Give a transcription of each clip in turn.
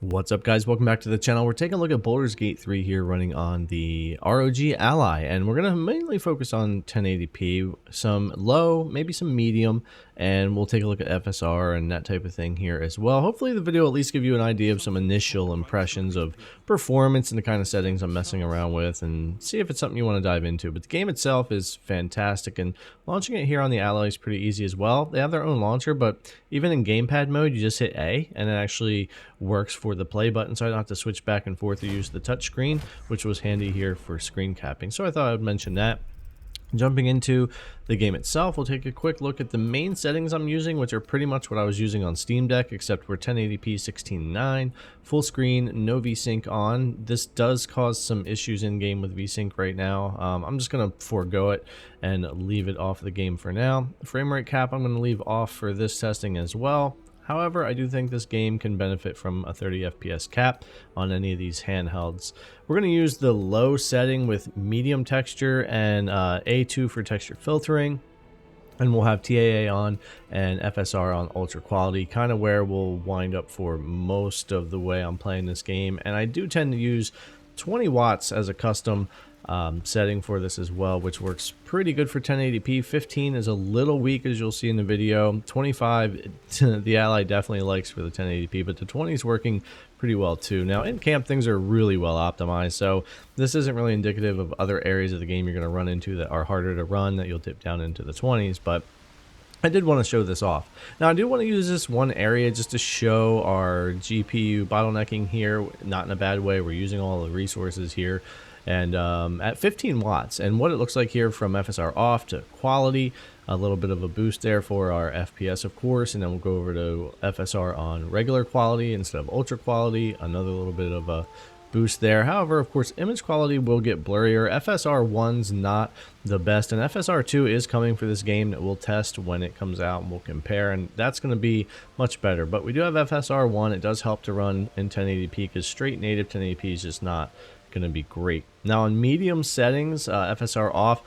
What's up, guys? Welcome back to the channel. We're taking a look at Baldur's Gate 3 here, running on the ROG Ally, and we're going to mainly focus on 1080p, some low, maybe some medium, and we'll take a look at FSR and that type of thing here as well. Hopefully the video will at least give you an idea of some initial impressions of performance and the kind of settings I'm messing around with, and see if it's something you want to dive into. But the game itself is fantastic, and launching it here on the Ally is pretty easy as well. They have their own launcher, but even in gamepad mode, you just hit A, and it actually works for the play button, so I don't have to switch back and forth or use the touch screen, which was handy here for screen capping. So I thought I would mention that. Jumping into the game itself, we'll take a quick look at the main settings I'm using, which are pretty much what I was using on Steam Deck, except we're 1080p 16:9, full screen, no VSync on. This does cause some issues in game with VSync right now. I'm just going to forego it and leave it off the game for now. Frame rate cap I'm going to leave off for this testing as well. However, I do think this game can benefit from a 30 FPS cap on any of these handhelds. We're going to use the low setting with medium texture and A2 for texture filtering. And we'll have TAA on and FSR on ultra quality, kind of where we'll wind up for most of the way I'm playing this game. And I do tend to use 20 watts as a custom setting for this as well, which works pretty good for 1080p. 15 is a little weak, as you'll see in the video. 25 the Ally definitely likes for the 1080p, but the 20 is working pretty well too. Now in camp things are really well optimized, so this isn't really indicative of other areas of the game you're going to run into that are harder to run, that you'll dip down into the 20s, but I did want to show this off. Now I do want to use this one area just to show our GPU bottlenecking here, not in a bad way. We're using all the resources here, and at 15 watts, and what it looks like here from FSR off to quality, a little bit of a boost there for our FPS, of course, and then we'll go over to FSR on regular quality instead of ultra quality, another little bit of a boost there. However, of course, image quality will get blurrier. FSR 1's not the best, and FSR 2 is coming for this game that we'll test when it comes out, and we'll compare, and that's going to be much better. But we do have FSR 1. It does help to run in 1080p, because straight native 1080p is just not going to be great. Now on medium settings, FSR off,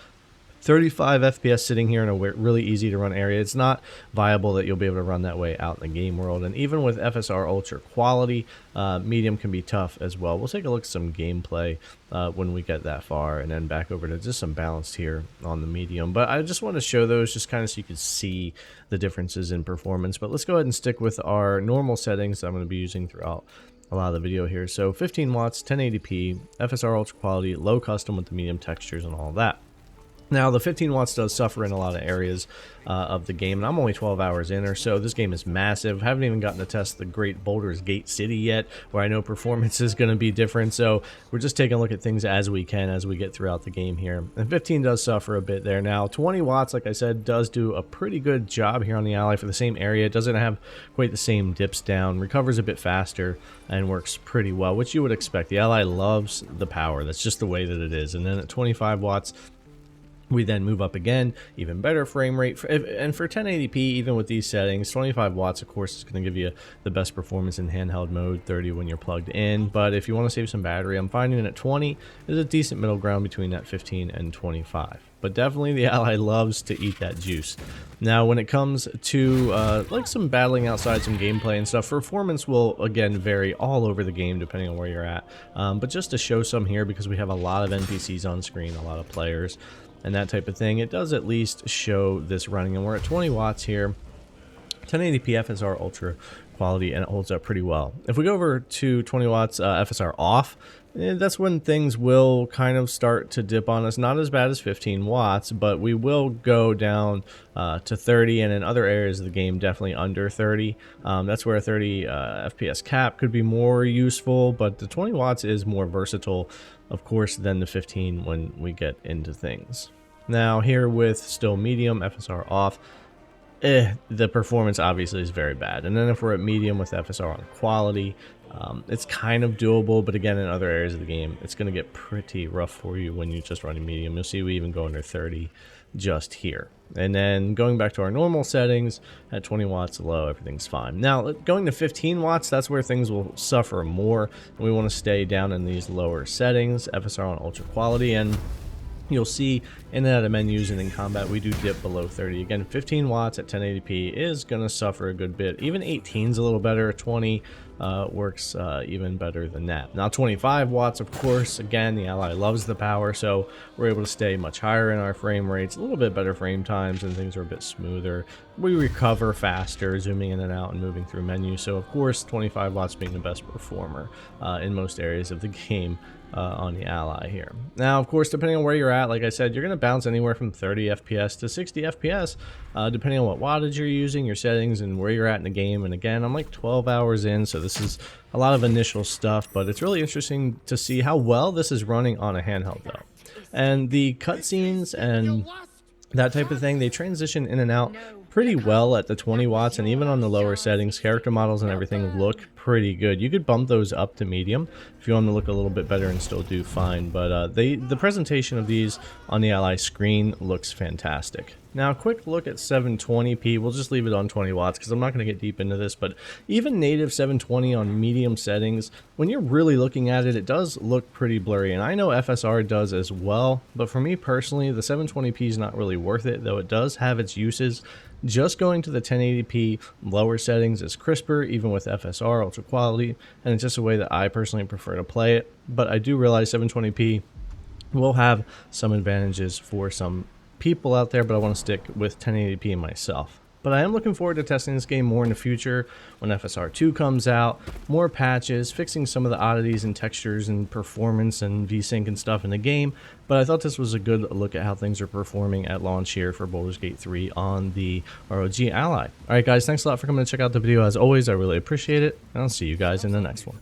35 FPS sitting here in a really easy to run area. It's not viable that you'll be able to run that way out in the game world, and even with FSR ultra quality, medium can be tough as well. We'll take a look at some gameplay when we get that far, and then back over to just some balance here on the medium. But I just want to show those just kind of so you can see the differences in performance. But let's go ahead and stick with our normal settings that I'm going to be using throughout a lot of the video here. So 15 watts, 1080p, FSR ultra quality, low custom with the medium textures and all that. Now, the 15 watts does suffer in a lot of areas of the game, and I'm only 12 hours in or so. This game is massive. Haven't even gotten to test the great Baldur's Gate City yet, where I know performance is going to be different. So we're just taking a look at things as we can as we get throughout the game here. And 15 does suffer a bit there. Now, 20 watts, like I said, does do a pretty good job here on the Ally for the same area. It doesn't have quite the same dips down, recovers a bit faster, and works pretty well, which you would expect. The Ally loves the power. That's just the way that it is. And then at 25 watts, we then move up again, even better frame rate. And for 1080p, even with these settings, 25 watts, of course, is going to give you the best performance in handheld mode, 30 when you're plugged in. But if you want to save some battery, I'm finding that 20 is a decent middle ground between that 15 and 25. But definitely the Ally loves to eat that juice. Now, when it comes to like some battling outside, some gameplay and stuff, performance will again vary all over the game depending on where you're at. But just to show some here, because we have a lot of NPCs on screen, a lot of players, and that type of thing, it does at least show this running. And we're at 20 watts here, 1080p FSR ultra quality, and it holds up pretty well. If we go over to 20 watts FSR off, that's when things will kind of start to dip on us. Not as bad as 15 watts, but we will go down to 30, and in other areas of the game definitely under 30. That's where a 30 FPS cap could be more useful, but the 20 watts is more versatile, of course, than the 15 when we get into things. Now here with still medium FSR off, the performance obviously is very bad. And then if we're at medium with FSR on quality, it's kind of doable, but again, in other areas of the game, it's going to get pretty rough for you when you're just running medium. You'll see we even go under 30 just here. And then going back to our normal settings, at 20 watts low, everything's fine. Now, going to 15 watts, that's where things will suffer more. And we want to stay down in these lower settings, FSR on ultra quality, and you'll see in and out of menus and in combat, we do dip below 30. Again, 15 watts at 1080p is going to suffer a good bit. Even 18 is a little better. 20 works even better than that. Now 25 watts, of course, again, the Ally loves the power, so we're able to stay much higher in our frame rates, a little bit better frame times, and things are a bit smoother. We recover faster, zooming in and out and moving through menus. So of course, 25 watts being the best performer in most areas of the game on the Ally here. Now, of course, depending on where you're at, like I said, you're going to bounce anywhere from 30 FPS to 60 FPS, depending on what wattage you're using, your settings, and where you're at in the game. And again, I'm like 12 hours in, so this is a lot of initial stuff, but it's really interesting to see how well this is running on a handheld though. And the cutscenes and that type of thing, they transition in and out pretty well at the 20 watts, and even on the lower settings, character models and everything look pretty good. You could bump those up to medium if you want to look a little bit better and still do fine, but the presentation of these on the Ally screen looks fantastic. Now, a quick look at 720p. We'll just leave it on 20 watts because I'm not going to get deep into this, but even native 720 on medium settings, when you're really looking at it, it does look pretty blurry, and I know FSR does as well, but for me personally, the 720p is not really worth it, though it does have its uses. Just going to the 1080p lower settings is crisper, even with FSR ultra quality, and it's just a way that I personally prefer to play it. But I do realize 720p will have some advantages for some people out there, but I want to stick with 1080p myself. But I am looking forward to testing this game more in the future when FSR 2 comes out, more patches, fixing some of the oddities and textures and performance and VSync and stuff in the game. But I thought this was a good look at how things are performing at launch here for Baldur's Gate 3 on the ROG Ally. Alright guys, thanks a lot for coming to check out the video as always. I really appreciate it, and I'll see you guys in the next one.